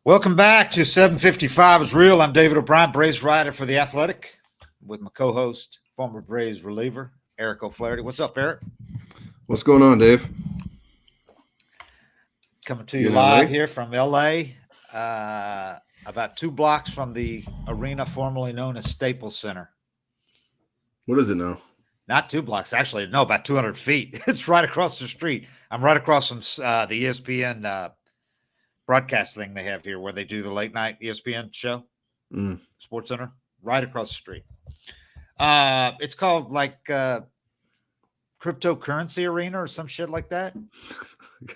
Welcome back to 755 is Real. I'm David O'Brien, Braves writer for The Athletic, with my co-host, former Braves reliever, Eric O'Flaherty. What's up, Eric? What's going on, Dave? Coming to you live here from L.A., about 2 blocks from the arena formerly known as Staples Center. What is it now? Not 2 blocks, actually. No, about 200 feet. It's right across the street. I'm right across from the ESPN broadcast thing they have here where they do the late night ESPN show, Sports Center, right across the street. It's called like Cryptocurrency Arena or some shit like that.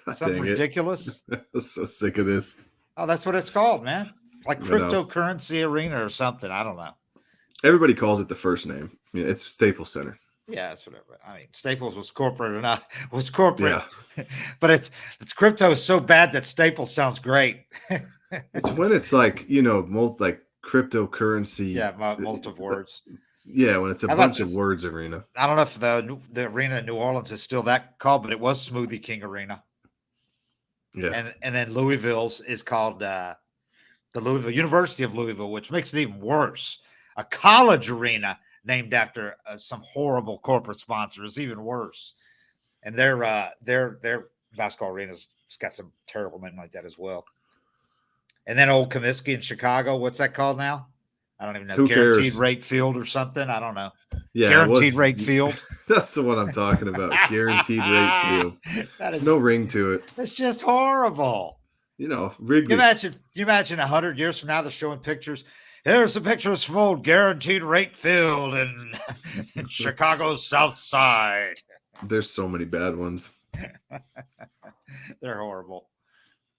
God Something ridiculous. I'm so sick of this. Oh, that's what it's called, man. Like Cryptocurrency Arena or something. I don't know. Everybody calls it the first name. Yeah, it's Staples Center. Yeah, that's whatever. I mean, Staples was corporate enough. Was corporate, yeah. But it's crypto is so bad that Staples sounds great. It's when it's like like cryptocurrency. Yeah, multiple words. Yeah, when it's a bunch of words arena. I don't know if the arena in New Orleans is still that called, but it was Smoothie King Arena. Yeah, and then Louisville's is called the University of Louisville, which makes it even worse. A college arena named after some horrible corporate sponsor is even worse. And their basketball arena's got some terrible names like that as well. And then Old Comiskey in Chicago, what's that called now? I don't even know. Who Guaranteed cares? Rate Field or something. I don't know. Yeah, Guaranteed Rate Field. That's the one I'm talking about. Guaranteed Rate Field. There's no ring to it. It's just horrible. Wrigley. You imagine 100 years from now they're showing pictures. Here's the pictures from old Guaranteed Rate Field in Chicago's South Side. There's so many bad ones. They're horrible.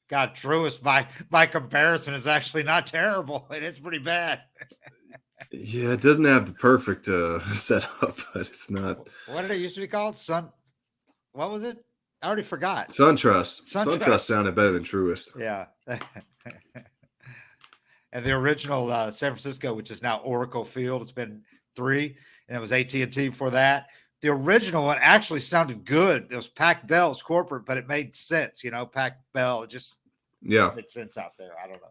God, Truist by comparison is actually not terrible. It is pretty bad. Yeah, it doesn't have the perfect setup, but it's not. What did it used to be called? What was it? I already forgot. SunTrust. SunTrust sounded better than Truist. Yeah. And the original San Francisco, which is now Oracle Field, it's been 3, and it was AT&T before that. The original one actually sounded good. It was Pac Bell's corporate, but it made sense. Pac Bell, it just made sense out there. I don't know.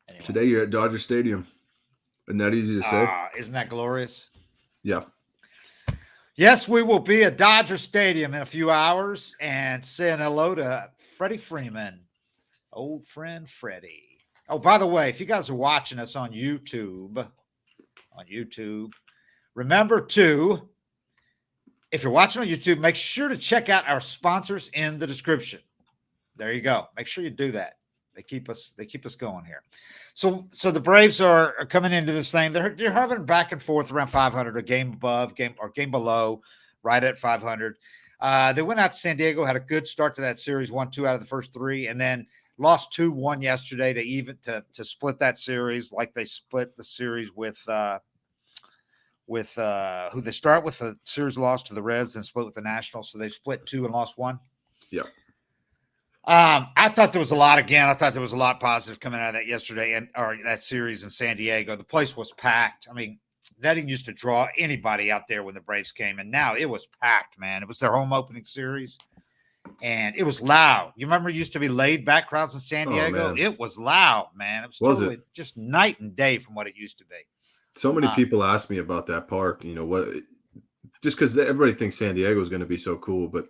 Anyway. Today you're at Dodger Stadium. Isn't that easy to say? Isn't that glorious? Yeah. Yes, we will be at Dodger Stadium in a few hours and saying hello to Freddie Freeman, old friend Freddie. Oh, by the way, if you guys are watching us on YouTube, remember to, if you're watching on YouTube, make sure to check out our sponsors in the description. There you go. Make sure you do that. They keep us going here. So the Braves are coming into this thing. They're having back and forth around 500, a game above, game below, right at 500. They went out to San Diego, had a good start to that series, won 2 out of the first 3, and then lost 2-1 yesterday to split that series, like they split the series with who they start with. The series lost to the Reds and split with the Nationals, so they split 2 and lost 1. Yeah. I thought there was a lot again. I thought there was a lot positive coming out of that yesterday or that series in San Diego. The place was packed. I mean, that didn't used to draw anybody out there when the Braves came, and now it was packed, man. It was their home opening series, and it was loud. You remember it used to be laid back crowds in San Diego? It was loud, man. It was totally just night and day from what it used to be. So many people ask me about that park, just because everybody thinks San Diego is going to be so cool, but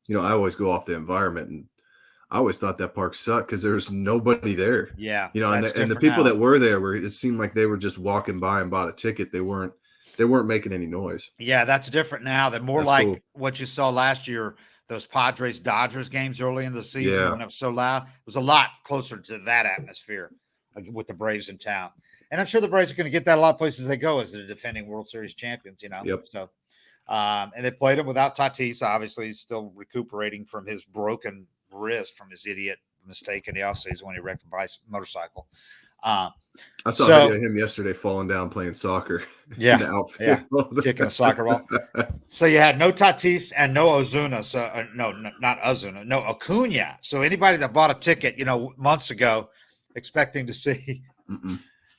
I always go off the environment, and I always thought that park sucked because there was nobody there. Yeah. And the people that were there it seemed like they were just walking by and bought a ticket. They weren't making any noise. Yeah, that's different now. They're more like what you saw last year, those Padres Dodgers games early in the season when it was so loud. It was a lot closer to that atmosphere with the Braves in town. And I'm sure the Braves are going to get that a lot of places they go as the defending World Series champions, Yep. So and they played him without Tatis. Obviously, he's still recuperating from his broken wrist from his idiot mistake in the offseason when he wrecked a motorcycle. I saw a video of him yesterday falling down playing soccer. Yeah, kicking a soccer ball. So you had no Tatis and no Ozuna. So no, not Ozuna, no Acuna. So anybody that bought a ticket, months ago, expecting to see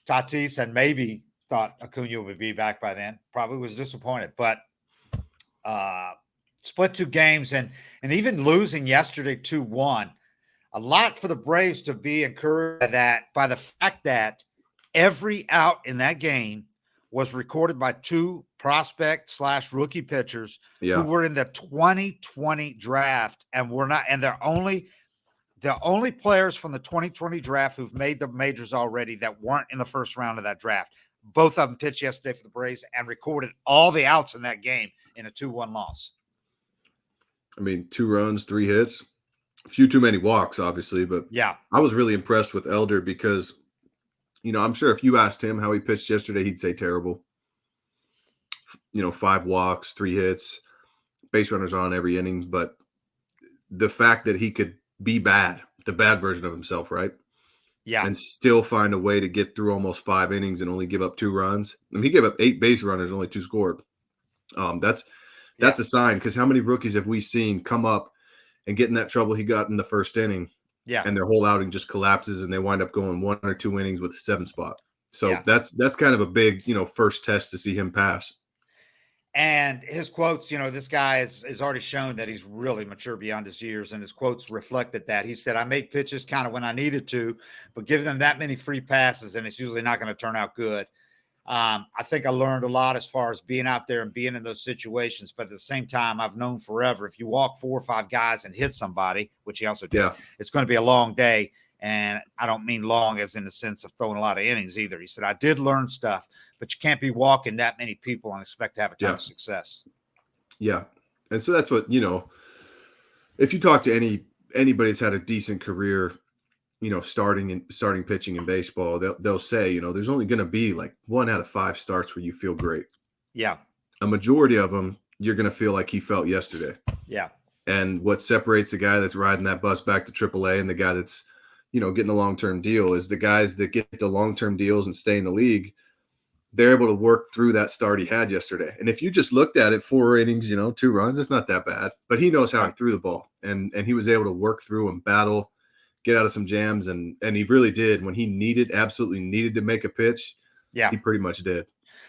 Tatis and maybe thought Acuna would be back by then, probably was disappointed. But split 2 games and even losing yesterday 2-1. a lot for the Braves to be encouraged by the fact that every out in that game was recorded by two prospect/rookie pitchers who were in the 2020 draft and were not, and they're the only players from the 2020 draft who've made the majors already that weren't in the first round of that draft. Both of them pitched yesterday for the Braves and recorded all the outs in that game in a 2-1 loss. I mean, 2 runs, 3 hits, a few too many walks, obviously, but yeah, I was really impressed with Elder because, I'm sure if you asked him how he pitched yesterday, he'd say terrible. 5 walks, 3 hits, base runners on every inning. But the fact that he could be bad, the bad version of himself, right? Yeah. And still find a way to get through almost 5 innings and only give up 2 runs. I mean, he gave up 8 base runners, only 2 scored. That's a sign, because how many rookies have we seen come up and get in that trouble he got in the first inning? Yeah. And their whole outing just collapses and they wind up going 1 or 2 innings with a 7 spot. So that's kind of a big, first test to see him pass. And his quotes, this guy has already shown that he's really mature beyond his years, and his quotes reflected that. He said, I made pitches kind of when I needed to, but give them that many free passes, and it's usually not going to turn out good. I think I learned a lot as far as being out there and being in those situations. But at the same time, I've known forever, if you walk 4 or 5 guys and hit somebody, which he also did, it's going to be a long day. And I don't mean long as in the sense of throwing a lot of innings either. He said, I did learn stuff, but you can't be walking that many people and expect to have a ton of success. Yeah. And so that's what, if you talk to anybody that's had a decent career, starting pitching in baseball, they'll say, there's only going to be like 1 out of 5 starts where you feel great. Yeah. A majority of them, you're going to feel like he felt yesterday. Yeah. And what separates the guy that's riding that bus back to AAA and the guy that's, getting a long-term deal is the guys that get the long-term deals and stay in the league. They're able to work through that start he had yesterday. And if you just looked at it, 4 innings, 2 runs, it's not that bad. But he knows how he threw the ball. And he was able to work through and battle, get out of some jams. And he really did. When he absolutely needed to make a pitch, he pretty much did.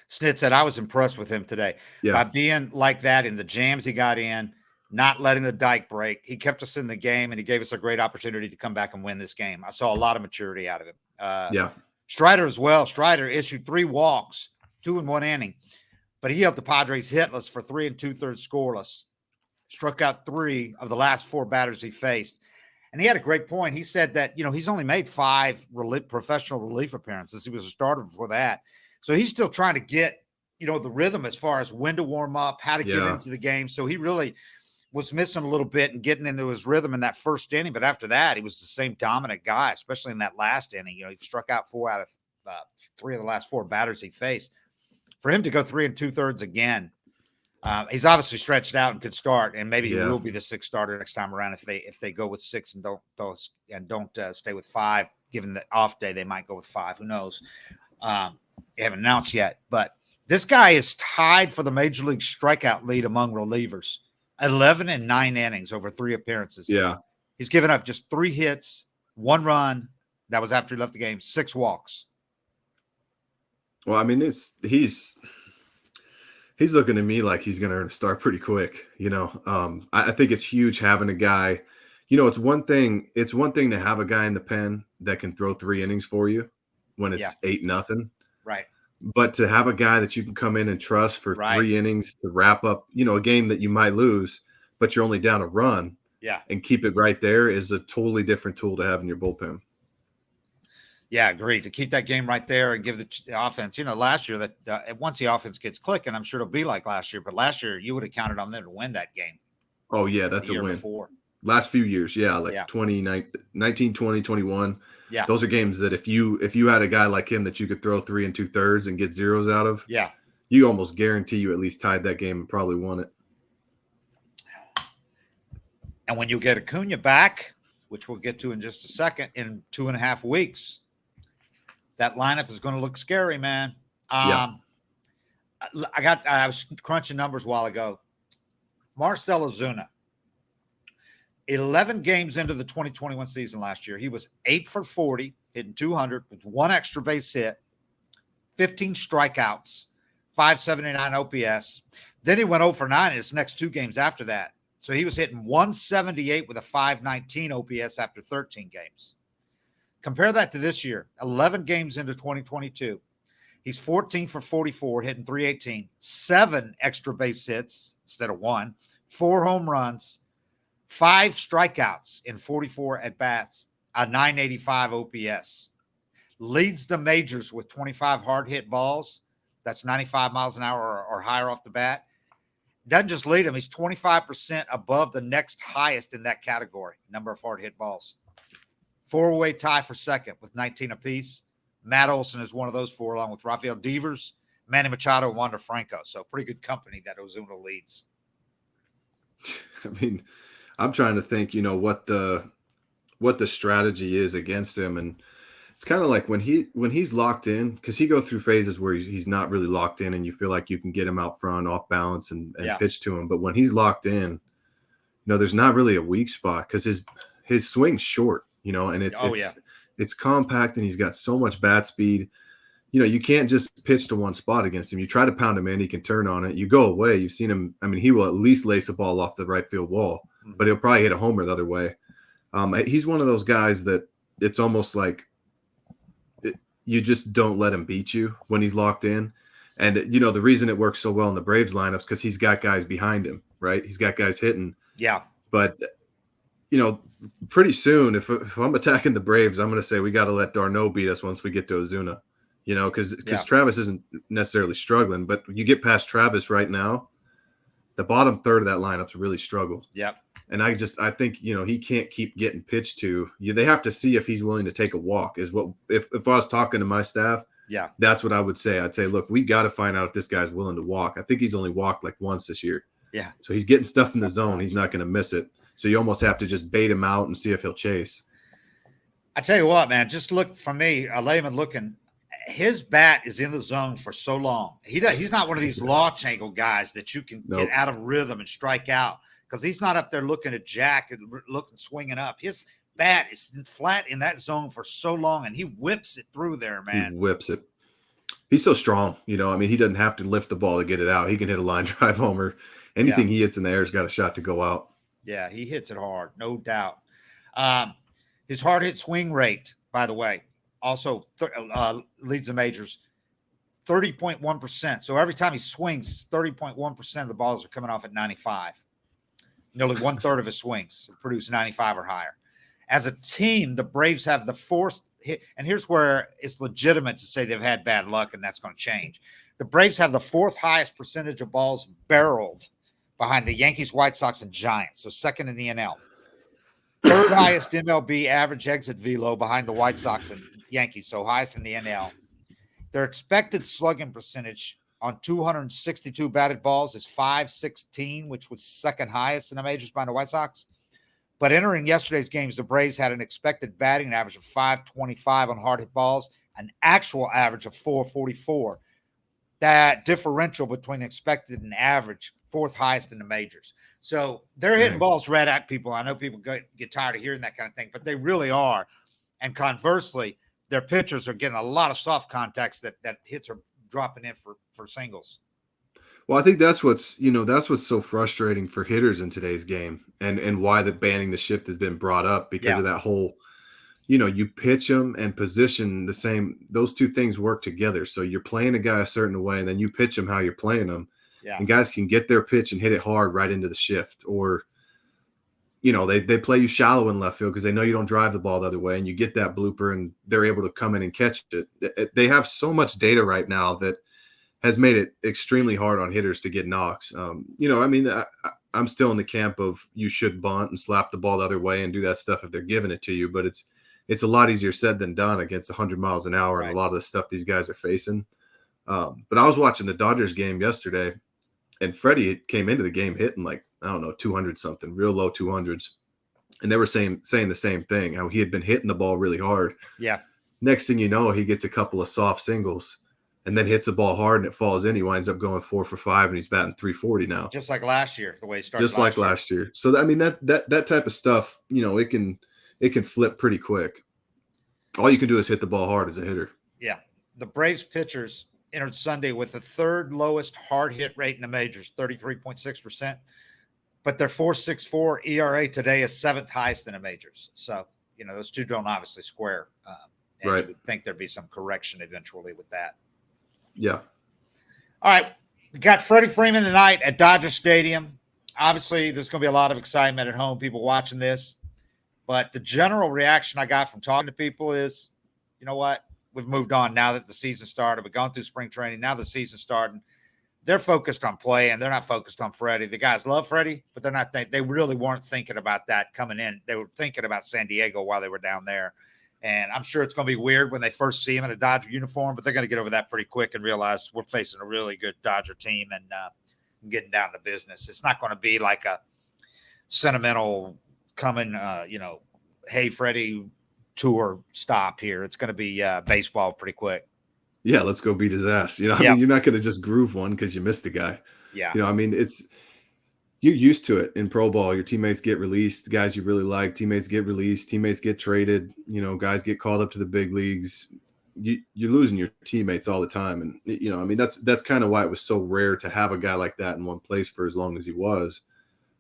Snit said, I was impressed with him today. Yeah. By being like that in the jams he got in, not letting the dike break. He kept us in the game, and he gave us a great opportunity to come back and win this game. I saw a lot of maturity out of him. Strider as well. Strider issued 3 walks, 2 in 1 inning, but he held the Padres hitless for 3 2/3 scoreless, struck out 3 of the last 4 batters he faced. And he had a great point. He said that, he's only made 5 professional relief appearances. He was a starter before that. So he's still trying to get, the rhythm as far as when to warm up, how to get into the game. So he really was missing a little bit and getting into his rhythm in that first inning. But after that, he was the same dominant guy, especially in that last inning. He struck out 4 out of 3 of the last 4 batters he faced. For him to go 3 2/3 again, he's obviously stretched out and could start, and maybe he will be the 6th starter next time around if they go with 6 and don't stay with 5. Given the off day, they might go with 5. Who knows? They haven't announced yet, but this guy is tied for the major league strikeout lead among relievers. 11 and 9 innings over 3 appearances. Yeah. He's given up just 3 hits, 1 run. That was after he left the game, 6 walks. Well, I mean, he's looking to me like he's going to earn a start pretty quick. I think it's huge having a guy, it's one thing to have a guy in the pen that can throw 3 innings for you when it's 8-0. Right. But to have a guy that you can come in and trust for 3 innings to wrap up, a game that you might lose, but you're only down a run, and keep it right there is a totally different tool to have in your bullpen. Yeah, agreed. To keep that game right there and give the offense, last year that once the offense gets clicking, I'm sure it'll be like last year. But last year you would have counted on them to win that game. Oh yeah, that's a win. Before. Last few years, 2019, 20, 21. Yeah. Those are games that if you had a guy like him that you could throw 3 2/3 and get zeros out of, you almost guarantee you at least tied that game and probably won it. And when you get Acuna back, which we'll get to in just a second, in 2.5 weeks, that lineup is going to look scary, man. I was crunching numbers a while ago. Marcell Ozuna, 11 games into the 2021 season last year, he was 8 for 40, hitting 200 with 1 extra base hit, 15 strikeouts, 579 OPS. Then he went 0 for 9 in his next 2 games after that. So he was hitting 178 with a 519 OPS after 13 games. Compare that to this year, 11 games into 2022. He's 14 for 44, hitting 318, 7 extra base hits instead of 1, 4 home runs, 5 strikeouts in 44 at-bats, a 985 OPS. Leads the majors with 25 hard hit balls. That's 95 miles an hour or higher off the bat. Doesn't just lead him. He's 25% above the next highest in that category, number of hard hit balls. 4-way tie for second with 19 apiece. Matt Olson is one of those 4, along with Rafael Devers, Manny Machado, and Wander Franco. So pretty good company that Ozuna leads. I mean, I'm trying to think, what the strategy is against him, and it's kind of like when he's locked in, because he go through phases where he's not really locked in, and you feel like you can get him out front, off balance, and pitch to him. But when he's locked in, there's not really a weak spot because his swing's short, and it's compact, and he's got so much bat speed. You can't just pitch to one spot against him. You try to pound him in, he can turn on it. You go away. You've seen him. I mean, he will at least lace a ball off the right field wall, but he'll probably hit a homer the other way. He's one of those guys that it's almost like you just don't let him beat you when he's locked in. And, the reason it works so well in the Braves lineups because he's got guys behind him, right? He's got guys hitting. Yeah. But, pretty soon, if I'm attacking the Braves, I'm going to say we got to let d'Arnaud beat us once we get to Ozuna, because Travis isn't necessarily struggling. But you get past Travis right now, the bottom third of that lineup's really struggled. Yep. And I think, he can't keep getting pitched to. They have to see if he's willing to take a walk is what, if I was talking to my staff, that's what I would say. I'd say, look, we got to find out if this guy's willing to walk. I think he's only walked like once this year. Yeah. So he's getting stuff in the zone. He's not going to miss it. So you almost have to just bait him out and see if he'll chase. I tell you what, man, just look for me, a layman looking, his bat is in the zone for so long. He's not one of these launch angle guys that you can get out of rhythm and strike out. Because he's not up there looking at Jack and swinging up. His bat is flat in that zone for so long, and he whips it through there, man. He whips it. He's so strong, he doesn't have to lift the ball to get it out. He can hit a line drive homer. Anything he hits in the air has got a shot to go out. Yeah, he hits it hard, no doubt. His hard hit swing rate, by the way, also leads the majors, 30.1%. So every time he swings, 30.1% of the balls are coming off at 95. Nearly 1/3 of his swings produce 95 or higher. As a team, the Braves have the 4th hit, and here's where it's legitimate to say they've had bad luck, and that's going to change. The Braves have the 4th highest percentage of balls barreled behind the Yankees, White Sox, and Giants, so second in the NL. 3rd highest MLB average exit velo behind the White Sox and Yankees, so highest in the NL. Their expected slugging percentage on 262 batted balls is .516, which was second highest in the majors behind the White Sox. But entering yesterday's games, the Braves had an expected batting average of .525 on hard hit balls, an actual average of .444. That differential between expected and average, 4th highest in the majors. So they're hitting balls right at people. I know people get tired of hearing that kind of thing, but they really are. And conversely, their pitchers are getting a lot of soft contacts that hits are dropping in for singles. Well, I think that's what's so frustrating for hitters in today's game and why the banning the shift has been brought up because of that whole, you pitch them and position the same. Those two things work together. So you're playing a guy a certain way and then you pitch him how you're playing them. Yeah. And guys can get their pitch and hit it hard right into the shift or, they play you shallow in left field because they know you don't drive the ball the other way and you get that blooper and they're able to come in and catch it. They have so much data right now that has made it extremely hard on hitters to get knocks. I'm still in the camp of you should bunt and slap the ball the other way and do that stuff if they're giving it to you, but it's a lot easier said than done against 100 miles an hour and a lot of the stuff these guys are facing. But I was watching the Dodgers game yesterday and Freddie came into the game hitting like, 200 something, real low 200s. And they were saying the same thing, how he had been hitting the ball really hard. Yeah. Next thing you know, he gets a couple of soft singles and then hits the ball hard and it falls in. He winds up going 4 for 5 and he's batting .340 now. Just like last year, the way he started. Just like last year. So, that type of stuff, it can flip pretty quick. All you can do is hit the ball hard as a hitter. Yeah. The Braves pitchers entered Sunday with the 3rd lowest hard hit rate in the majors, 33.6%. but their 4.64 ERA today is 7th highest in the majors. So, those two don't obviously square. And Right. you would think there'd be some correction eventually with that. Yeah. All right. We got Freddie Freeman tonight at Dodger Stadium. Obviously, there's going to be a lot of excitement at home, people watching this. But the general reaction I got from talking to people is, you know what? We've moved on now that the season started. We've gone through spring training. Now the season's starting. They're focused on play, and they're not focused on Freddie. The guys love Freddie, but they're not. They really weren't thinking about that coming in. They were thinking about San Diego while they were down there. And I'm sure it's going to be weird when they first see him in a Dodger uniform, but they're going to get over that pretty quick and realize we're facing a really good Dodger team and getting down to business. It's not going to be like a sentimental coming, hey, Freddie tour stop here. It's going to be baseball pretty quick. Yeah, let's go beat his ass. I mean, you're not going to just groove one because you missed the guy. Yeah. I mean, you're used to it in pro ball. Your teammates get released, guys you really like, teammates get released, teammates get traded, guys get called up to the big leagues. You're losing your teammates all the time. And, I mean, that's kind of why it was so rare to have a guy like that in one place for as long as he was.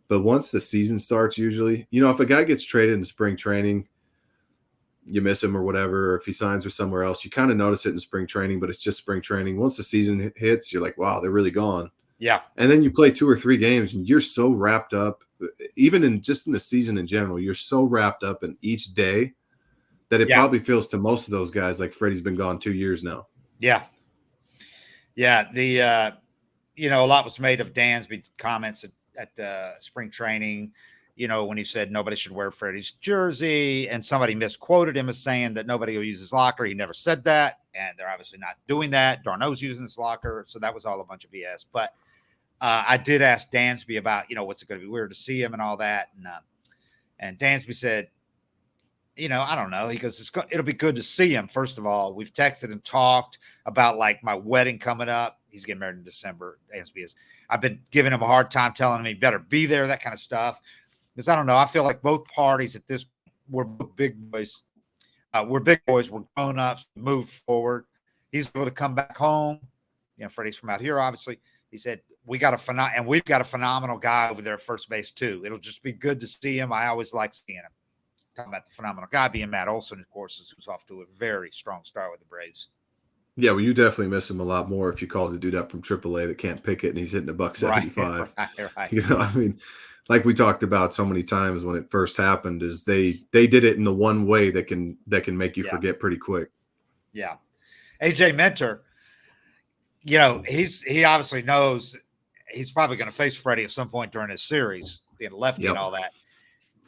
But once the season starts, usually, if a guy gets traded in spring training, you miss him or whatever, or if he signs with somewhere else, you kind of notice it in spring training, but it's just spring training. Once the season hits, you're like, wow, they're really gone. Yeah. And then you play 2 or 3 games and you're so wrapped up, even in the season in general, you're so wrapped up in each day that it probably feels to most of those guys like Freddie's been gone 2 years now. Yeah. Yeah. A lot was made of Dansby's comments at spring training, when he said nobody should wear Freddie's jersey, and somebody misquoted him as saying that nobody will use his locker. He never said that, and they're obviously not doing that. Darno's using his locker, so that was all a bunch of BS. But I did ask Dansby about, what's it going to be weird to see him and all that, and Dansby said, I don't know. He goes, it'll be good to see him. First of all, we've texted and talked about like my wedding coming up. He's getting married in December. Dansby is. I've been giving him a hard time, telling him he better be there, that kind of stuff. Because I don't know. I feel like both parties at this were big boys. We're big boys. We're grown ups. Moved forward. He's able to come back home. Freddie's from out here, obviously. He said we've got a phenomenal guy over there at first base too. It'll just be good to see him. I always like seeing him. Talking about the phenomenal guy being Matt Olson, of course, who's off to a very strong start with the Braves. Yeah, well, you definitely miss him a lot more if you called the dude up from AAA that can't pick it and he's hitting $175. Right. I mean, like we talked about so many times when it first happened, is they did it in the one way that can make you forget pretty quick. Yeah. AJ Minter, he obviously knows he's probably going to face Freddie at some point during his series, being lefty and all that.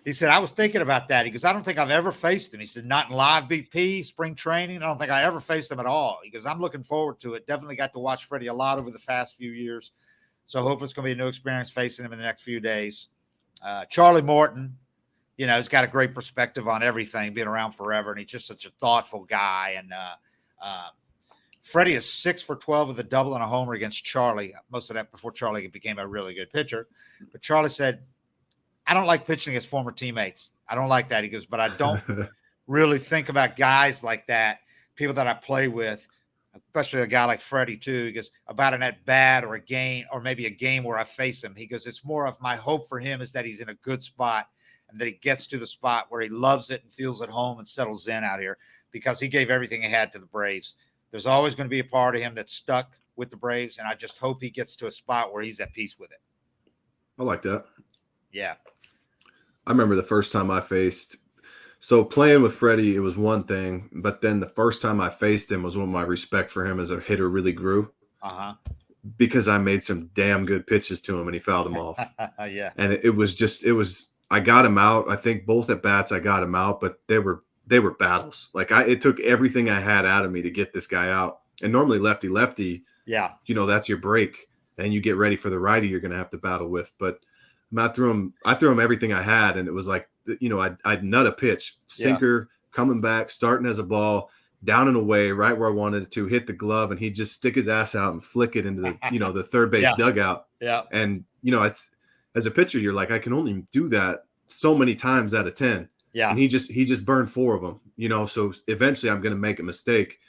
He said, I was thinking about that. He goes, I don't think I've ever faced him. He said, not in live BP, spring training. I don't think I ever faced him at all. He goes, I'm looking forward to it. Definitely got to watch Freddie a lot over the past few years. So hopefully it's going to be a new experience facing him in the next few days. Charlie Morton, he's got a great perspective on everything, being around forever, and he's just such a thoughtful guy. And Freddie is 6 for 12 with a double and a homer against Charlie. Most of that before Charlie became a really good pitcher. But Charlie said, I don't like pitching against former teammates. I don't like that. He goes, but I don't really think about guys like that, people that I play with, especially a guy like Freddie too. He goes, about an at-bat or a game, or maybe a game where I face him. He goes, it's more of my hope for him is that he's in a good spot and that he gets to the spot where he loves it and feels at home and settles in out here, because he gave everything he had to the Braves. There's always going to be a part of him that's stuck with the Braves, and I just hope he gets to a spot where he's at peace with it. I like that. Yeah. I remember the first time I faced – so playing with Freddie, it was one thing, but then the first time I faced him was when my respect for him as a hitter really grew. Because I made some damn good pitches to him and he fouled them off. Yeah. And it was I got him out. I think both at bats I got him out, but they were battles. Like it took everything I had out of me to get this guy out. And normally lefty, that's your break. And you get ready for the righty you're going to have to battle with. But I threw him everything I had, and it was like, I'd nut a pitch, sinker, coming back, starting as a ball, down and away, right where I wanted it to, hit the glove, and he'd just stick his ass out and flick it into the, the third base dugout. Yeah. And, as a pitcher, you're like, I can only do that so many times out of 10. Yeah. And he just burned 4 of them, so eventually I'm going to make a mistake.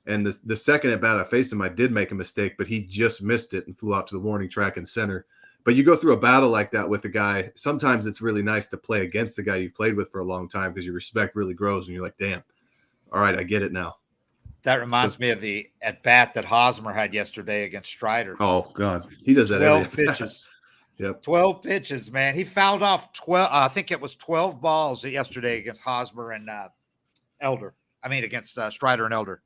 And the second at bat I faced him, I did make a mistake, but he just missed it and flew out to the warning track in center. But you go through a battle like that with a guy. Sometimes it's really nice to play against the guy you've played with for a long time because your respect really grows and you're like, damn, all right, I get it now. That reminds me of the at bat that Hosmer had yesterday against Strider. Oh God, he does that 12 every pitches. Yep. 12 pitches, man. He fouled off 12. I think it was 12 balls yesterday against Hosmer and Elder. I mean, against Strider and Elder.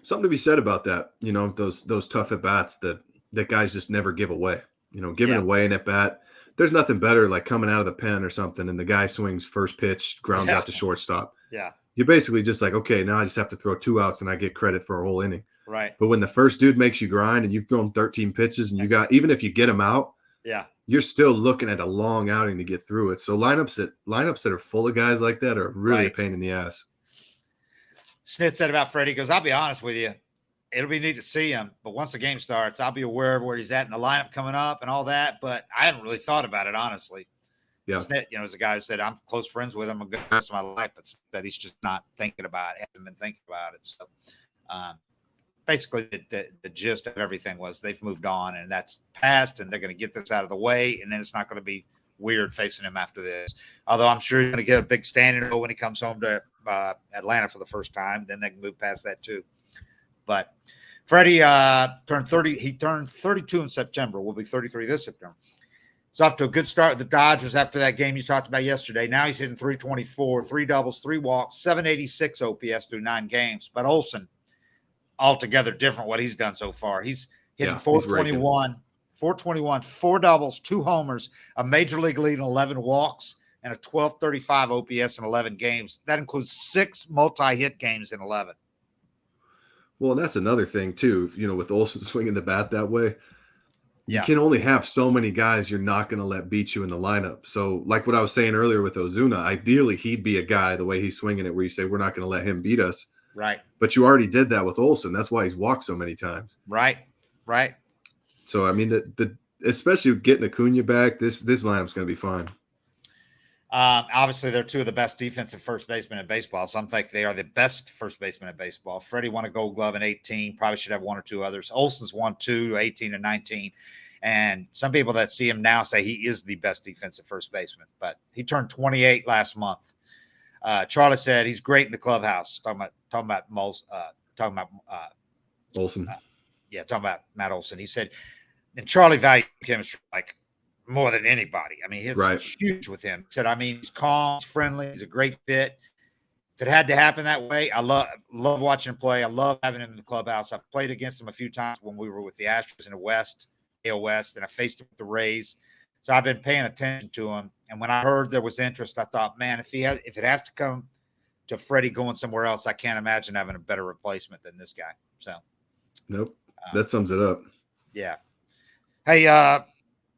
Something to be said about that. You know, those tough at bats that guys just never give away. You know, giving away an at bat. There's nothing better like coming out of the pen or something, and the guy swings first pitch, grounds out to shortstop. Yeah. You're basically just like, okay, now I just have to throw 2 outs and I get credit for a whole inning. Right. But when the first dude makes you grind and you've thrown 13 pitches and you got, even if you get them out, you're still looking at a long outing to get through it. So lineups that are full of guys like that are really a pain in the ass. Smith said about Freddie, he goes, I'll be honest with you. It'll be neat to see him, but once the game starts, I'll be aware of where he's at in the lineup coming up and all that. But I haven't really thought about it, honestly. Yeah. Smith, you know, as a guy who said, I'm close friends with him a good rest of my life, but that he's just not thinking about it, hasn't been thinking about it. So basically the gist of everything was they've moved on and that's past and they're going to get this out of the way. And then it's not going to be weird facing him after this. Although I'm sure he's going to get a big standing when he comes home to Atlanta for the first time. Then they can move past that too. But Freddie turned 30. He turned 32 in September. Will be 33 this September. He's off to a good start with the Dodgers after that game you talked about yesterday. Now he's hitting 324, 3 doubles, 3 walks, 786 OPS through 9 games. But Olsen, altogether different what he's done so far. He's hitting 421, 4 doubles, 2 homers, a major league lead in 11 walks, and a 1235 OPS in 11 games. That includes 6 multi-hit games in 11. Well, that's another thing too, you know, with Olsen swinging the bat that way. You can only have so many guys you're not going to let beat you in the lineup. So like what I was saying earlier with Ozuna, ideally he'd be a guy, the way he's swinging it, where you say, we're not going to let him beat us. Right. But you already did that with Olsen. That's why he's walked so many times. Right. So, I mean, especially getting Acuna back, this lineup's going to be fine. Obviously, they're 2 of the best defensive first basemen in baseball. Some think they are the best first baseman in baseball. Freddie won a Gold Glove in 18. Probably should have 1 or 2 others. Olsen's won 2, 18 and 19. And some people that see him now say he is the best defensive first baseman. But he turned 28 last month. Charlie said he's great in the clubhouse. Talking about Olsen. Talking about Matt Olsen. He said, and Charlie valued chemistry like more than anybody. I mean, it's huge with him. He said, I mean, he's calm, he's friendly, he's a great fit. If it had to happen that way, I love watching him play. I love having him in the clubhouse. I've played against him a few times when we were with the Astros in the West, AL West, and I faced him with the Rays. So I've been paying attention to him. And when I heard there was interest, I thought, man, if it has to come to Freddie going somewhere else, I can't imagine having a better replacement than this guy. So, nope, that sums it up. Yeah. Hey,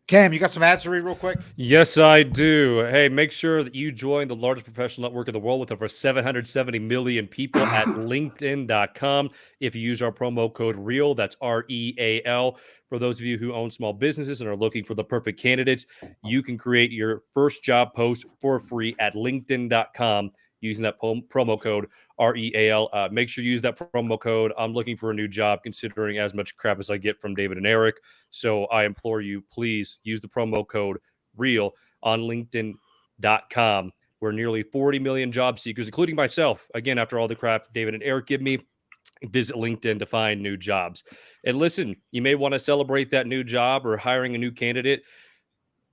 Cam, you got some ads to read real quick? Yes, I do. Hey, make sure that you join the largest professional network in the world with over 770 million people at LinkedIn.com. If you use our promo code REAL, that's REAL. For those of you who own small businesses and are looking for the perfect candidates, you can create your first job post for free at LinkedIn.com using that promo code REAL. Make sure you use that promo code. I'm looking for a new job, considering as much crap as I get from David and Eric. So I implore you, please use the promo code REAL on LinkedIn.com, where nearly 40 million job seekers, including myself, again, after all the crap David and Eric give me, visit LinkedIn to find new jobs. And listen, you may want to celebrate that new job or hiring a new candidate.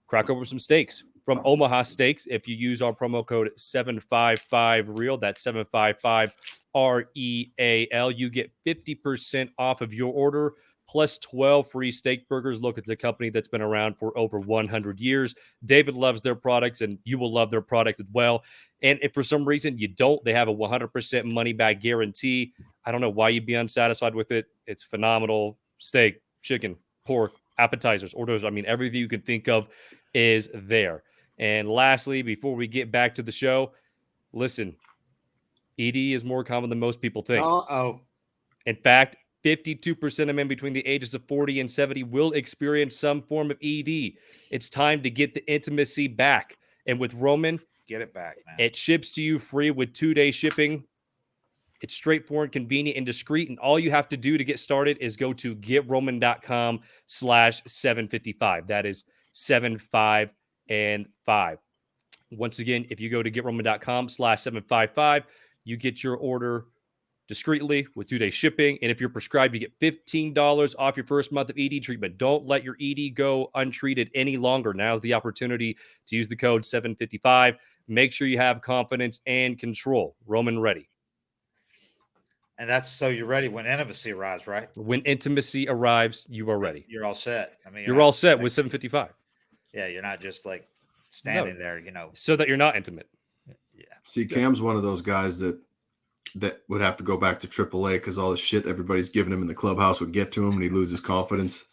Crack open some steaks from Omaha Steaks. If you use our promo code 755REAL, that's 755 REAL, you get 50% off of your order plus 12 free steak burgers. Look, it's a company that's been around for over 100 years. David loves their products, and you will love their product as well. And if for some reason you don't, they have a 100% money-back guarantee. I don't know why you'd be unsatisfied with it. It's phenomenal. Steak, chicken, pork, appetizers, orders. I mean, everything you can think of is there. And lastly, before we get back to the show, listen, ED is more common than most people think. In fact, 52% of men between the ages of 40 and 70 will experience some form of ED. It's time to get the intimacy back. And with Roman, get it back, man. It ships to you free with 2-day shipping. It's straightforward, convenient, and discreet. And all you have to do to get started is go to getroman.com/755. That is 75 and 5. Once again, if you go to getroman.com/755, you get your order discreetly with 2-day shipping. And if you're prescribed, you get $15 off your first month of ED treatment. Don't let your ED go untreated any longer. Now's the opportunity to use the code 755. Make sure you have confidence and control. Roman ready. And that's so you're ready when intimacy arrives, right? When intimacy arrives, you are ready. You're all set. I mean, You're all set with 755. Yeah, you're not just like standing there, so that you're not intimate. Yeah. See, Cam's one of those guys that would have to go back to AAA because all the shit everybody's giving him in the clubhouse would get to him and he'd lose his confidence.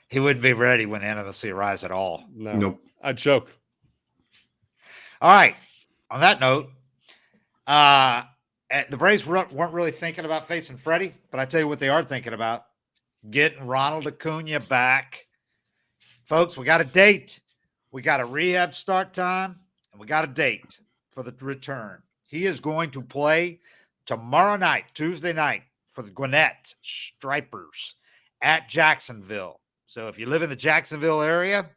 He wouldn't be ready when intimacy arrives at all. No, nope. I'd choke. All right. On that note, the Braves weren't really thinking about facing Freddie, but I tell you what they are thinking about: getting Ronald Acuna back. Folks, we got a date. We got a rehab start time, and we got a date for the return. He is going to play tomorrow night, Tuesday night, for the Gwinnett Stripers at Jacksonville. So if you live in the Jacksonville area,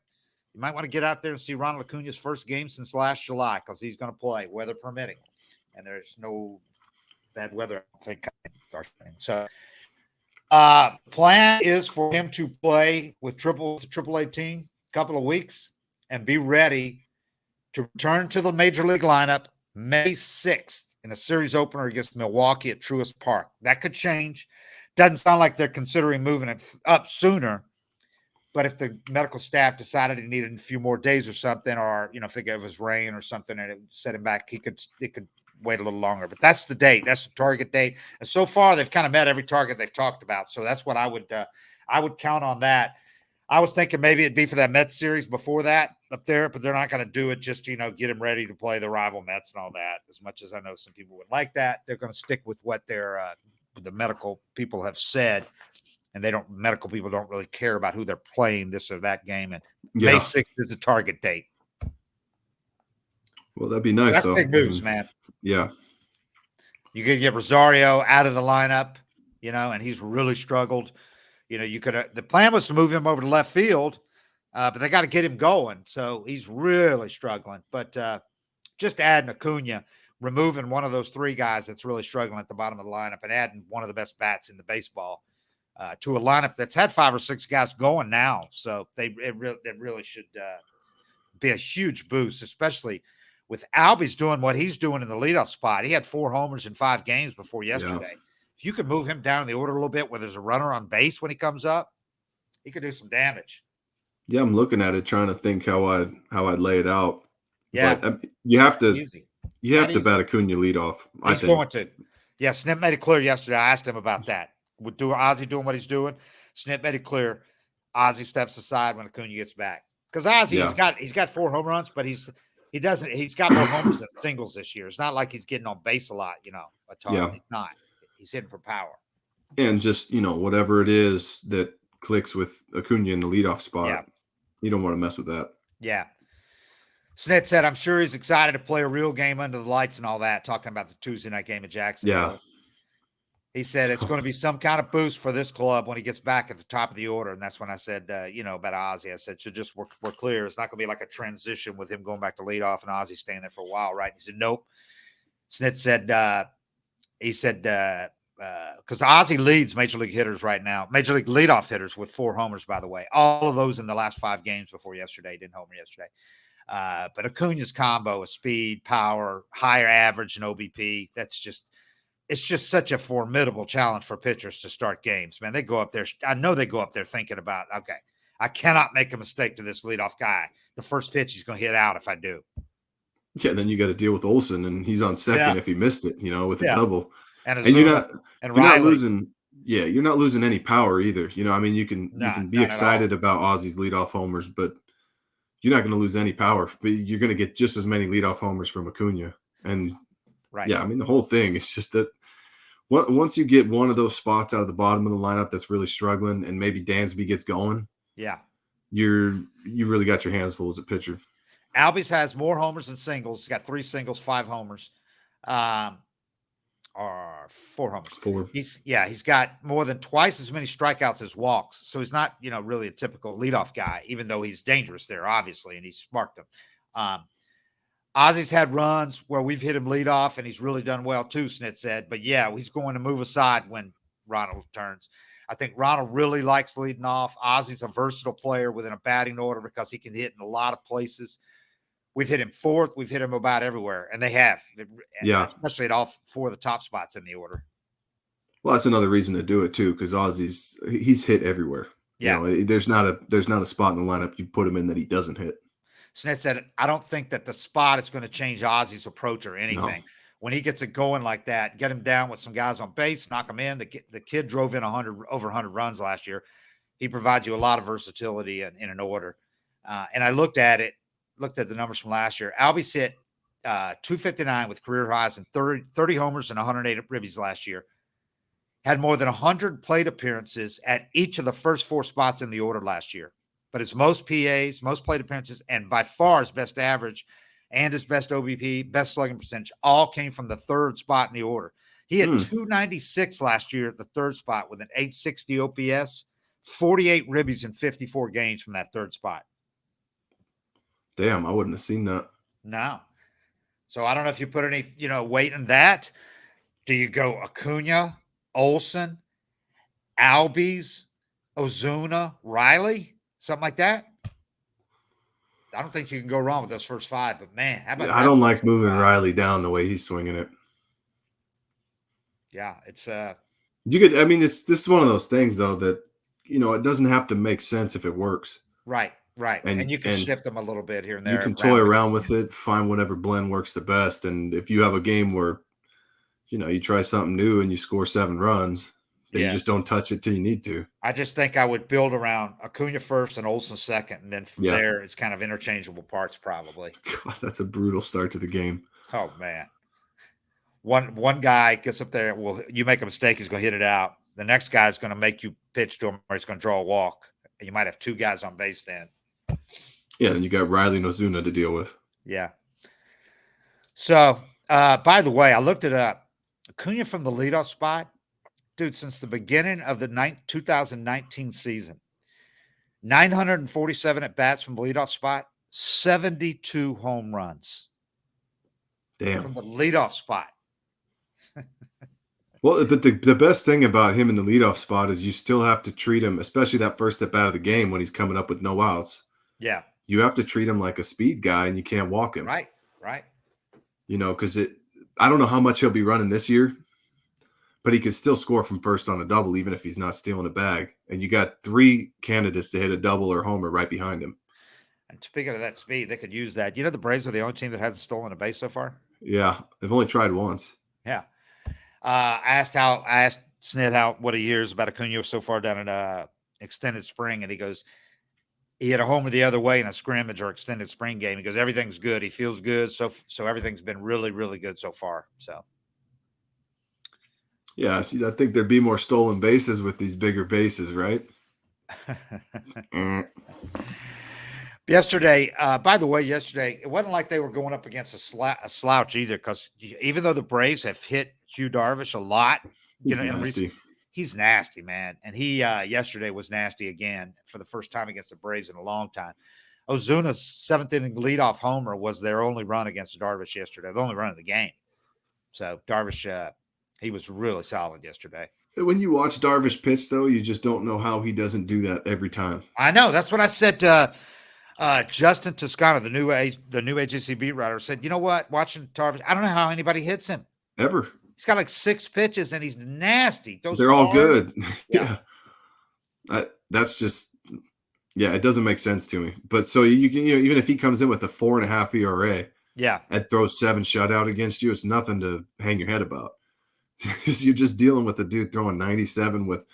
you might want to get out there and see Ronald Acuna's first game since last July, because he's going to play, weather permitting. And there's no bad weather, I think. So plan is for him to play with the AAA team a couple of weeks and be ready to return to the major league lineup May 6th in a series opener against Milwaukee at Truist Park. That could change. Doesn't sound like they're considering moving it up sooner. But if the medical staff decided he needed a few more days or something, or if they gave us rain or something and it set him back, it could wait a little longer. But that's the date. That's the target date. And so far, they've kind of met every target they've talked about. So that's what I would count on that. I was thinking maybe it'd be for that Mets series before that up there, but they're not going to do it just to, get him ready to play the rival Mets and all that. As much as I know some people would like that, they're going to stick with what the medical people have said. And medical people don't really care about who they're playing this or that game. And May 6th is the target date. Well, that'd be nice. That's big news, man. Yeah. You could get Rosario out of the lineup, and he's really struggled. The plan was to move him over to left field, but they got to get him going. So he's really struggling. But just adding Acuna, removing one of those three guys that's really struggling at the bottom of the lineup, and adding one of the best bats in the baseball to a lineup that's had 5 or 6 guys going now. So it really should be a huge boost, especially with Albies doing what he's doing in the leadoff spot. He had 4 homers in 5 games before yesterday. Yeah. If you could move him down in the order a little bit where there's a runner on base when he comes up, he could do some damage. Yeah, I'm looking at it, trying to think how I'd lay it out. Yeah, but, you have to bat Acuna leadoff. He's going to. Yeah, Snip made it clear yesterday. I asked him about that. With Ozzy doing what he's doing, Snip made it clear. Ozzy steps aside when Acuna gets back, because Ozzy he's got 4 home runs, but he's got more homers than singles this year. It's not like he's getting on base a lot, a ton. Yeah. He's not. He's hitting for power. And just, whatever it is that clicks with Acuna in the leadoff spot, you don't want to mess with that. Yeah. Snit said, I'm sure he's excited to play a real game under the lights and all that, talking about the Tuesday night game at Jacksonville. Yeah. He said it's going to be some kind of boost for this club when he gets back at the top of the order. And that's when I said, about Ozzy. I said, so just we're clear. It's not going to be like a transition with him going back to leadoff and Ozzy staying there for a while, right? And he said, nope. Snit said, because Ozzy leads major league hitters right now, major league leadoff hitters with 4 homers, by the way. All of those in the last 5 games before yesterday. Didn't homer yesterday. But Acuna's combo of speed, power, higher average, and OBP, it's just such a formidable challenge for pitchers to start games, man. They go up there. I know they go up there thinking about, okay, I cannot make a mistake to this leadoff guy. The first pitch he's going to hit out if I do. Yeah, then you got to deal with Olsen, and he's on second if he missed it, with a double. And you're not losing. Yeah, you're not losing any power either. You can be excited about Ozzy's leadoff homers, but you're not going to lose any power. But you're going to get just as many leadoff homers from Acuna. And the whole thing is just that once you get one of those spots out of the bottom of the lineup that's really struggling, and maybe Dansby gets going, you really got your hands full as a pitcher. Albies has more homers than singles. He's got 3 singles, 5 homers. Or or 4 homers. 4. He's got more than twice as many strikeouts as walks. So he's not, really a typical leadoff guy, even though he's dangerous there, obviously, and he's sparked them. Ozzy's had runs where we've hit him leadoff, and he's really done well too, Snit said. But yeah, he's going to move aside when Ronald turns. I think Ronald really likes leading off. Ozzy's a versatile player within a batting order because he can hit in a lot of places. We've hit him 4th. We've hit him about everywhere, and they have. Yeah. Especially at all 4 of the top spots in the order. Well, that's another reason to do it too, because he's hit everywhere. Yeah. There's not a spot in the lineup you put him in that he doesn't hit. Snit said, I don't think that the spot is going to change Ozzy's approach or anything. No. When he gets it going like that, get him down with some guys on base, knock him in. The kid drove in over 100 runs last year. He provides you a lot of versatility in an order. And I looked at the numbers from last year. Albie's hit 259 with career highs and 30 homers and 108 ribbies last year. Had more than 100 plate appearances at each of the first 4 spots in the order last year. But his most PAs, most plate appearances, and by far his best average and his best OBP, best slugging percentage, all came from the 3rd spot in the order. He had 296 last year at the 3rd spot with an 860 OPS, 48 ribbies in 54 games from that 3rd spot. Damn, I wouldn't have seen that. No. So I don't know if you put any, weight in that. Do you go Acuna, Olsen, Albies, Ozuna, Riley, something like that? I don't think you can go wrong with those first 5, but man, how about I don't like moving Riley down the way he's swinging it. Yeah, it's this is one of those things though that it doesn't have to make sense if it works. Right. And you can shift them a little bit here and there. You can toy around with it, find whatever blend works the best. And if you have a game where you try something new and you score 7 runs, then you just don't touch it till you need to. I just think I would build around Acuna first and Olsen second, and then from there it's kind of interchangeable parts probably. God, that's a brutal start to the game. Oh man. One guy gets up there, you make a mistake, he's going to hit it out. The next guy's going to make you pitch to him or he's going to draw a walk. And you might have 2 guys on base then. Yeah, then you got Riley and Ozuna to deal with. Yeah. So, by the way, I looked it up. Acuna from the leadoff spot, dude, since the beginning of the 2019 season, 947 at-bats from the leadoff spot, 72 home runs. Damn. From the leadoff spot. Well, but the best thing about him in the leadoff spot is you still have to treat him, especially that first at-bat of the game when he's coming up with no outs. Yeah. You have to treat him like a speed guy, and you can't walk him. Right. Because I don't know how much he'll be running this year, but he could still score from first on a double, even if he's not stealing a bag. And you got 3 candidates to hit a double or homer right behind him. And speaking of that speed, they could use that. The Braves are the only team that hasn't stolen a base so far. Yeah, they've only tried once. Yeah. I asked Snit what he hears about Acuna so far down at extended spring, and he goes, he hit a homer the other way in a scrimmage or extended spring game. He goes, everything's good. He feels good. So everything's been really, really good so far. So. Yeah, I think there'd be more stolen bases with these bigger bases, right? Yesterday, by the way, it wasn't like they were going up against a slouch either, because even though the Braves have hit Hugh Darvish a lot, he's nasty, man. And he yesterday was nasty again for the first time against the Braves in a long time. Ozuna's 7th inning leadoff homer was their only run against Darvish yesterday, the only run of the game. So Darvish, he was really solid yesterday. When you watch Darvish pitch, though, you just don't know how he doesn't do that every time. I know. That's what I said to Justin Toscano, the new AJC beat writer, said, you know what? Watching Darvish, I don't know how anybody hits him. Ever. He's got like 6 pitches, and he's nasty. They're all good. Yeah. That's just, it doesn't make sense to me. But so you can, even if he comes in with a 4.5 ERA, and throws 7 shutout against you, it's nothing to hang your head about. You're just dealing with a dude throwing 97 with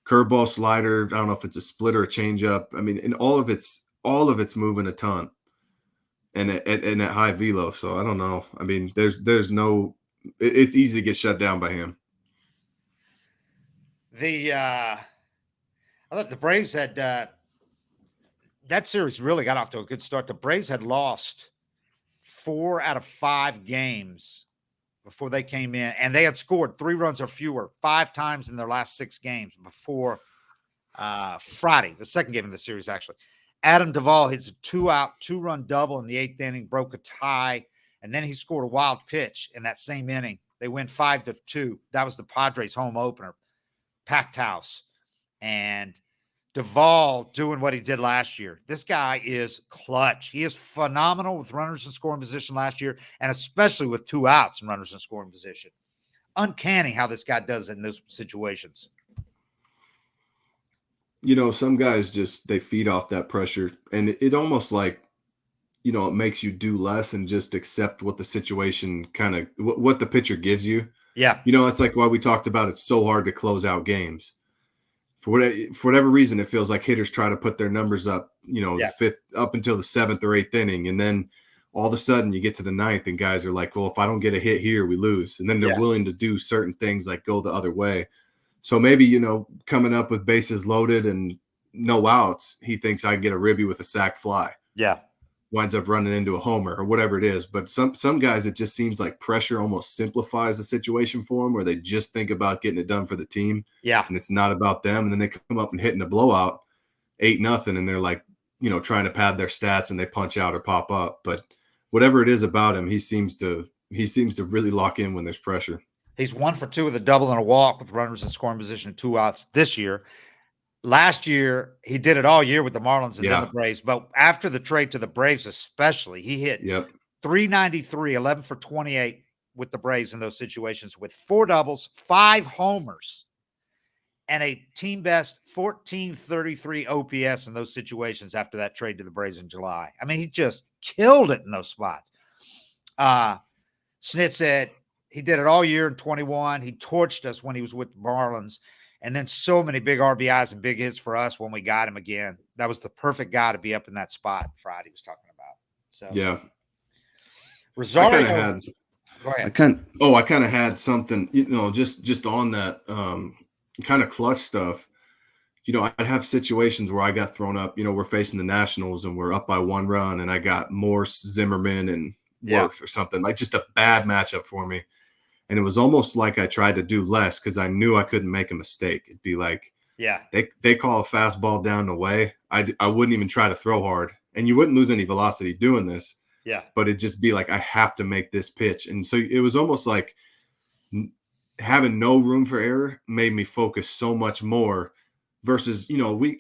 curveball, slider. I don't know if it's a split or a changeup. I mean, and all of it's moving a ton, and at high velo. So I don't know. I mean, there's no. It's easy to get shut down by him. I thought the Braves had that series really got off to a good start. The Braves had lost 4 out of 5 games before they came in, and they had scored 3 runs or fewer 5 times in their last 6 games before Friday, the second game of the series, actually. Adam Duvall hits a 2-out, 2-run double in the 8th inning, broke a tie, and then he scored a wild pitch in that same inning. They win 5-2. That was the Padres home opener, packed house. And Duvall doing what he did last year. This guy is clutch. He is phenomenal with runners in scoring position last year, and especially with 2 outs and runners in scoring position. Uncanny how this guy does in those situations. Some guys just, they feed off that pressure, and it almost like, it makes you do less and just accept what the situation kind of, what the pitcher gives you. Yeah. It's like why we talked about it's so hard to close out games. For whatever reason, it feels like hitters try to put their numbers up, fifth up until the 7th or 8th inning. And then all of a sudden you get to the 9th and guys are like, well, if I don't get a hit here, we lose. And then they're willing to do certain things like go the other way. So maybe, coming up with bases loaded and no outs, he thinks I can get a ribby with a sac fly. Yeah. Winds up running into a homer or whatever it is. But some guys, it just seems like pressure almost simplifies the situation for them, where they just think about getting it done for the team. Yeah. And it's not about them. And then they come up and hitting a blowout 8-0, and they're like, trying to pad their stats, and they punch out or pop up. But whatever it is about him, he seems to really lock in when there's pressure. He's 1 for 2 with a double and a walk with runners in scoring position, 2 outs this year. Last year, he did it all year with the Marlins and then the Braves. But after the trade to the Braves especially, he hit 393, 11 for 28 with the Braves in those situations with 4 doubles, 5 homers, and a team best 1433 OPS in those situations after that trade to the Braves in July. I mean, he just killed it in those spots. Snit said he did it all year in 21. He torched us when he was with the Marlins. And then so many big RBIs and big hits for us when we got him again. That was the perfect guy to be up in that spot Friday was talking about. So yeah. Rosario. Go ahead. I kind of had something, just on that kind of clutch stuff. I'd have situations where I got thrown up, we're facing the Nationals and we're up by 1 run, and I got Morse, Zimmerman, and Worth or something, like just a bad matchup for me. And it was almost like I tried to do less because I knew I couldn't make a mistake. It'd be like, they call a fastball down the way. I wouldn't even try to throw hard, and you wouldn't lose any velocity doing this. Yeah. But it'd just be like, I have to make this pitch. And so it was almost like having no room for error made me focus so much more versus,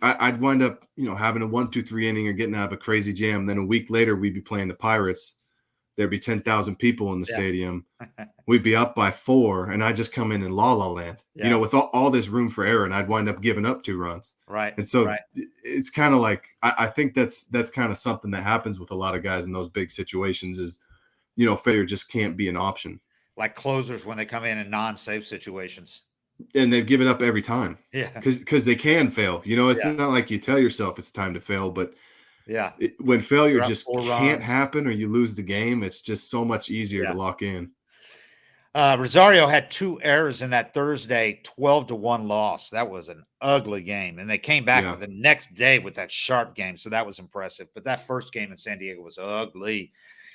I'd wind up, having a 1-2-3 inning or getting out of a crazy jam. Then a week later, we'd be playing the Pirates. There'd be 10,000 people in the stadium. We'd be up by 4, and I'd just come in La La Land, with all this room for error, and I'd wind up giving up 2 runs. Right. And so it's kind of like, I think that's kind of something that happens with a lot of guys in those big situations is, failure just can't be an option. Like closers when they come in non-safe situations. And they've given up every time. Yeah. Because they can fail. It's not like you tell yourself it's time to fail, but when failure just can't happen or you lose the game, it's just so much easier to lock in. Rosario had 2 errors in that Thursday 12-1 loss. That was an ugly game. And they came back the next day with that sharp game. So that was impressive. But that first game in San Diego was ugly.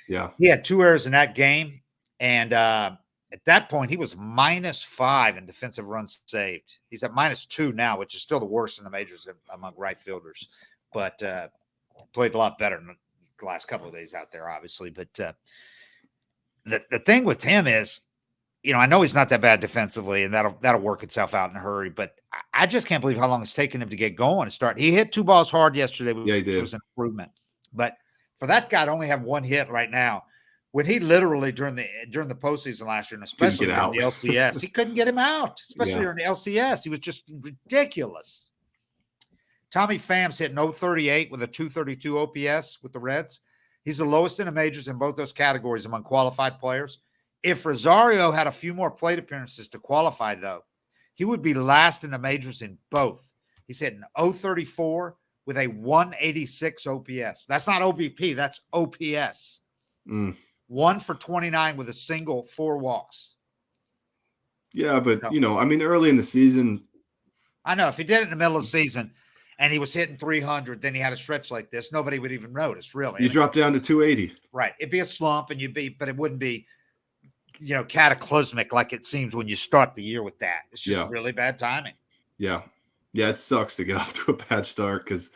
Yeah. He had 2 errors in that game. And at that point, he was -5 in defensive runs saved. He's at -2 now, which is still the worst in the majors among right fielders. But played a lot better in the last couple of days out there, obviously. But the thing with him is, I know he's not that bad defensively, and that'll work itself out in a hurry. But I just can't believe how long it's taken him to get going and start. He hit 2 balls hard yesterday, which was an improvement. But for that guy to only have 1 hit right now, when he literally during the postseason last year, and especially during the LCS, he couldn't get him out, especially during the LCS. He was just ridiculous. Tommy Pham's hitting 038 with a 232 OPS with the Reds. He's the lowest in the majors in both those categories among qualified players. If Rosario had a few more plate appearances to qualify, though, he would be last in the majors in both. He's hitting 034 with a 186 OPS. That's not OBP. That's OPS. 1 for 29 with a single, 4 walks. Yeah, but, early in the season. I know. If he did it in the middle of the season – and he was hitting 300, then he had a stretch like this, nobody would even notice, really. You drop down to 280. Right. It'd be a slump, but it wouldn't be cataclysmic like it seems when you start the year with that. It's just really bad timing. Yeah. Yeah, it sucks to get off to a bad start because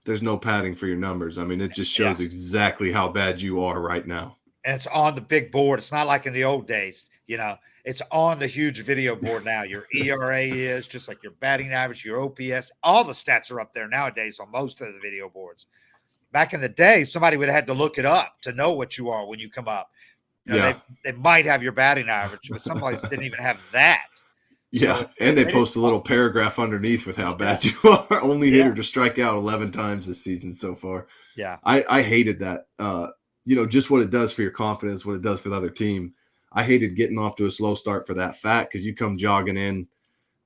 there's no padding for your numbers. I mean, it just shows exactly how bad you are right now. And it's on the big board. It's not like in the old days, it's on the huge video board now. Your ERA is just like your batting average, your OPS, all the stats are up there nowadays on most of the video boards. Back in the day, somebody would have had to look it up to know what you are when you come up. They might have your batting average, but some places didn't even have that. Yeah, so and they post a little paragraph underneath with how bad you are. Only hitter to strike out 11 times this season so far. Yeah. I hated that. Just what it does for your confidence, what it does for the other team. I hated getting off to a slow start for that fact because you come jogging in,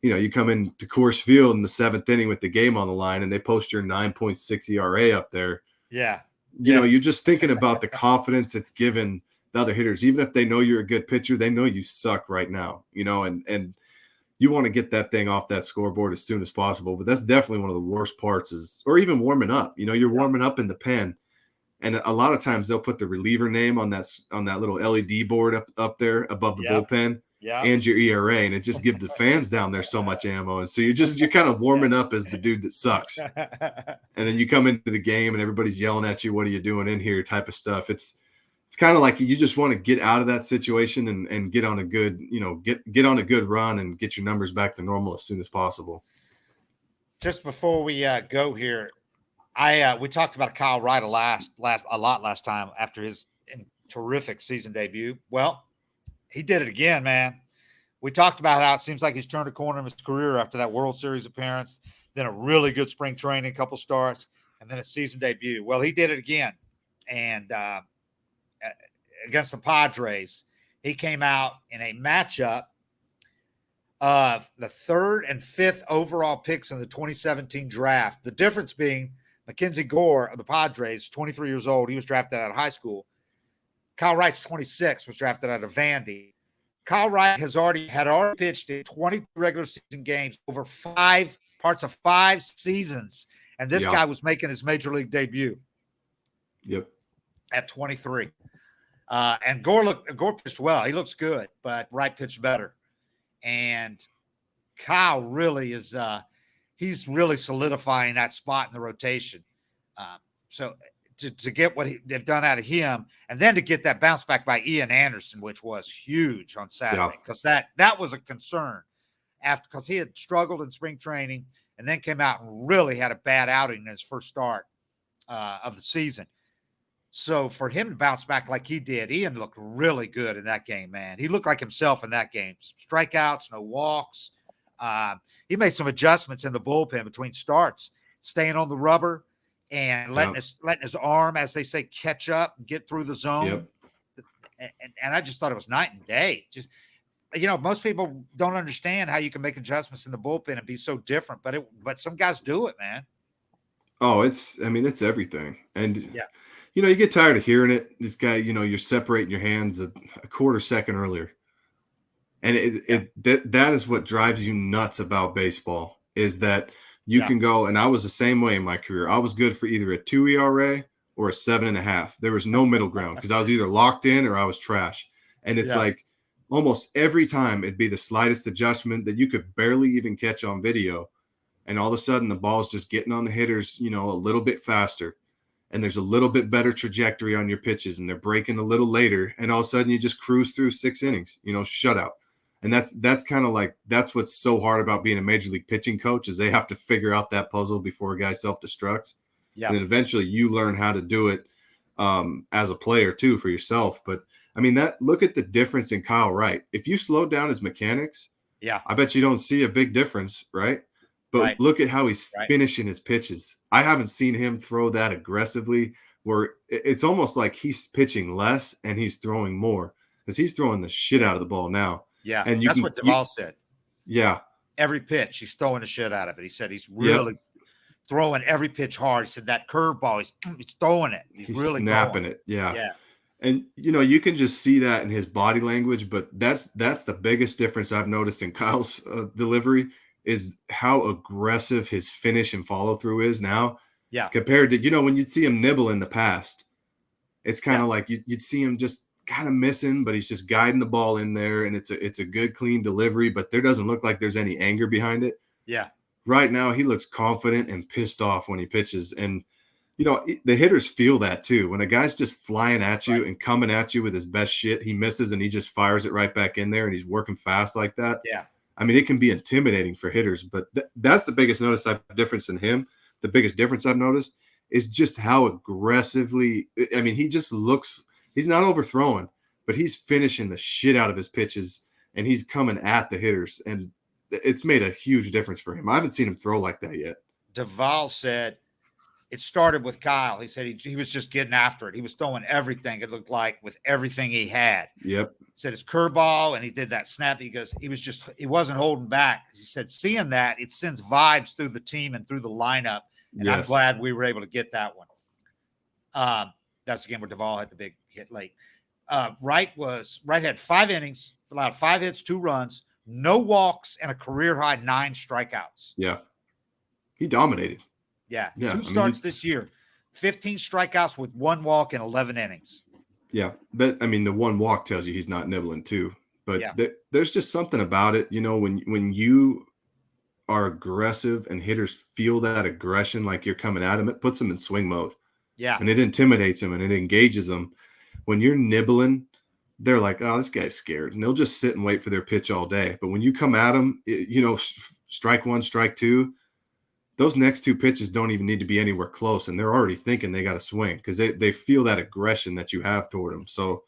you come into Coors Field in the 7th inning with the game on the line and they post your 9.6 ERA up there. Yeah. You're just thinking about the confidence it's given the other hitters. Even if they know you're a good pitcher, they know you suck right now, and you want to get that thing off that scoreboard as soon as possible. But that's definitely one of the worst parts or even warming up. You're warming up in the pen. And a lot of times they'll put the reliever name on that little LED board up there above the bullpen and your ERA, and it just gives the fans down there so much ammo. And so you're kind of warming up as the dude that sucks. And then you come into the game and everybody's yelling at you, "What are you doing in here?" type of stuff. It's kind of like you just want to get out of that situation and get on a good, get on a good run and get your numbers back to normal as soon as possible. Just before we go here, we talked about Kyle Wright a lot last time after his terrific season debut. Well, he did it again, man. We talked about how it seems like he's turned a corner in his career after that World Series appearance, then a really good spring training, a couple starts, and then a season debut. Well, he did it again, and against the Padres, he came out in a matchup of the 3rd and 5th overall picks in the 2017 draft. The difference being Mackenzie Gore of the Padres, 23 years old. He was drafted out of high school. Kyle Wright's 26, was drafted out of Vandy. Kyle Wright had already pitched in 20 regular season games over 5 seasons. And this guy was making his major league debut. Yep. At 23. And Gore pitched well. He looks good, but Wright pitched better. And Kyle really is he's really solidifying that spot in the rotation. So to get what they've done out of him, and then to get that bounce back by Ian Anderson, which was huge on Saturday, because that was a concern because he had struggled in spring training and then came out and really had a bad outing in his first start of the season. So for him to bounce back like he did, Ian looked really good in that game, man. He looked like himself in that game. Strikeouts, no walks. He made some adjustments in the bullpen between starts, staying on the rubber and letting his arm, as they say, catch up and get through the zone. Yep. And I just thought it was night and day. Just, most people don't understand how you can make adjustments in the bullpen and be so different, but some guys do it, man. Oh, it's everything. And you get tired of hearing it. This guy, you're separating your hands a quarter second earlier. And that is what drives you nuts about baseball, is that you can go, and I was the same way in my career. I was good for either a 2 ERA or a 7.5. There was no middle ground because I was either locked in or I was trash. And it's like almost every time it'd be the slightest adjustment that you could barely even catch on video. And all of a sudden the ball's just getting on the hitters, a little bit faster. And there's a little bit better trajectory on your pitches, and they're breaking a little later. And all of a sudden you just cruise through 6 innings, shutout. And that's kind of like, that's what's so hard about being a major league pitching coach, is they have to figure out that puzzle before a guy self-destructs. Yeah. And then eventually you learn how to do it as a player too for yourself. But I mean, look at the difference in Kyle Wright. If you slow down his mechanics, I bet you don't see a big difference, right? But look at how he's finishing his pitches. I haven't seen him throw that aggressively, where it's almost like he's pitching less and he's throwing more, because he's throwing the shit out of the ball now. Yeah, and that's what Duvall said. Yeah. Every pitch, he's throwing the shit out of it. He said he's really throwing every pitch hard. He said that curveball, he's throwing it. He's really snapping it. Yeah. Yeah. And, you can just see that in his body language, but that's the biggest difference I've noticed in Kyle's delivery, is how aggressive his finish and follow through is now. Yeah. Compared to, when you'd see him nibble in the past, it's kind of like you'd see him just kind of missing, but he's just guiding the ball in there, and it's a good, clean delivery, but there doesn't look like there's any anger behind it. Yeah. Right now, he looks confident and pissed off when he pitches, and the hitters feel that too. When a guy's just flying at you and coming at you with his best shit, he misses and he just fires it right back in there, and he's working fast like that. Yeah. I mean, it can be intimidating for hitters, but that's the biggest difference in him. The biggest difference I've noticed is just how aggressively, I mean, he just looks, he's not overthrowing, but he's finishing the shit out of his pitches, and he's coming at the hitters, and it's made a huge difference for him. I haven't seen him throw like that yet. Duvall said it started with Kyle. He said he was just getting after it. He was throwing everything, it looked like, with everything he had. Yep. He said his curveball, and he did that snap. He goes, he wasn't holding back. He said, seeing that, it sends vibes through the team and through the lineup. And I'm glad we were able to get that one. That's the game where Duvall had the big hit late. Wright had 5 innings, allowed 5 hits, 2 runs, no walks, and a career high 9 strikeouts. Yeah. He dominated. Yeah. 2 starts this year, 15 strikeouts with 1 walk in 11 innings. Yeah. But I mean, the 1 walk tells you he's not nibbling too. But there's just something about it, when you are aggressive and hitters feel that aggression, like you're coming at him, it puts them in swing mode. Yeah. And it intimidates them and it engages them. When you're nibbling, they're like, oh, this guy's scared. And they'll just sit and wait for their pitch all day. But when you come at them, strike 1, strike 2, those next 2 pitches don't even need to be anywhere close. And they're already thinking they got to swing because they feel that aggression that you have toward them. So,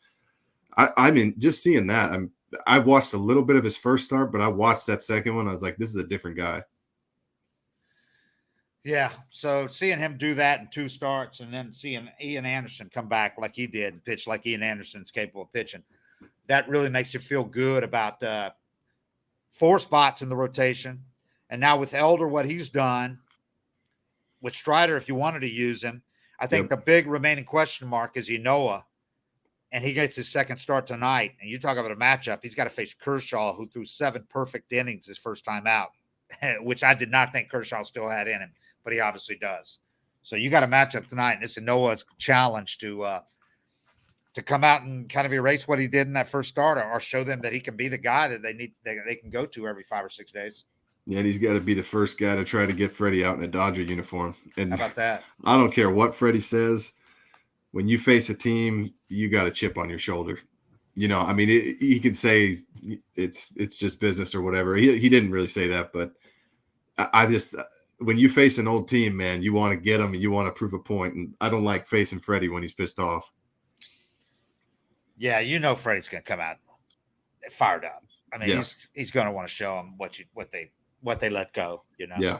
I mean, just seeing that, I watched a little bit of his first start, but I watched that second one. I was like, this is a different guy. Yeah. So seeing him do that in 2 starts, and then seeing Ian Anderson come back like he did and pitch like Ian Anderson's capable of pitching, that really makes you feel good about 4 spots in the rotation. And now with Elder, what he's done, with Strider, if you wanted to use him, I think the big remaining question mark is Enoa, and he gets his second start tonight. And you talk about a matchup, he's got to face Kershaw, who threw 7 perfect innings his first time out, which I did not think Kershaw still had in him, but he obviously does. So you got a matchup tonight, and it's Enoa's challenge to come out and kind of erase what he did in that first start, or show them that he can be the guy that they can go to every 5 or 6 days. Yeah, and he's got to be the first guy to try to get Freddie out in a Dodger uniform. And how about that? I don't care what Freddie says. When you face a team, you got a chip on your shoulder. I mean, he could say it's just business or whatever. He didn't really say that, but I just, when you face an old team, man, you want to get them and you want to prove a point. And I don't like facing Freddie when he's pissed off. Yeah, Freddie's going to come out fired up. I mean, he's going to want to show them what they let go, Yeah.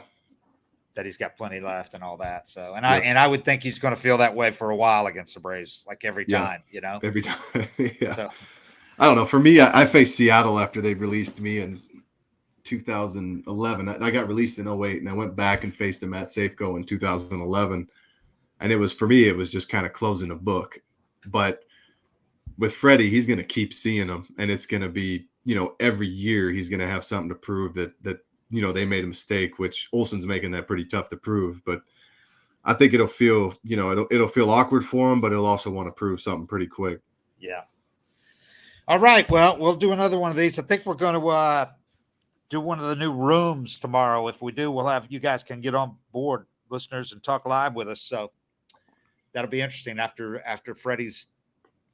That he's got plenty left and all that. So, I would think he's going to feel that way for a while against the Braves, like every time, Every time. Yeah. So, I don't know. For me, I faced Seattle after they released me in 2011. I got released in 08, and I went back and faced him at Safeco in 2011. And it was just kind of closing a book. But with Freddie, he's going to keep seeing him, and it's going to be, every year he's going to have something to prove that they made a mistake, which Olsen's making that pretty tough to prove. But I think it'll feel, it'll feel awkward for him, but he'll also want to prove something pretty quick. Yeah. All right. Well, we'll do another one of these. I think we're going to do one of the new rooms tomorrow. If we do, we'll have, you guys can get on board, listeners, and talk live with us. So that'll be interesting after Freddie's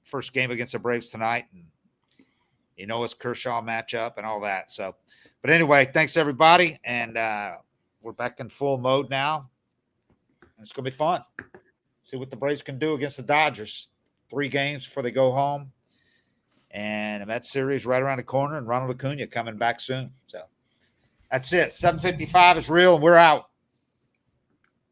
first game against the Braves tonight, and it's Kershaw matchup and all that. So, but anyway, thanks everybody. And we're back in full mode now. And it's going to be fun. See what the Braves can do against the Dodgers. 3 games before they go home. And that series right around the corner, and Ronald Acuna coming back soon. So that's it. 7:55 is real, and we're out.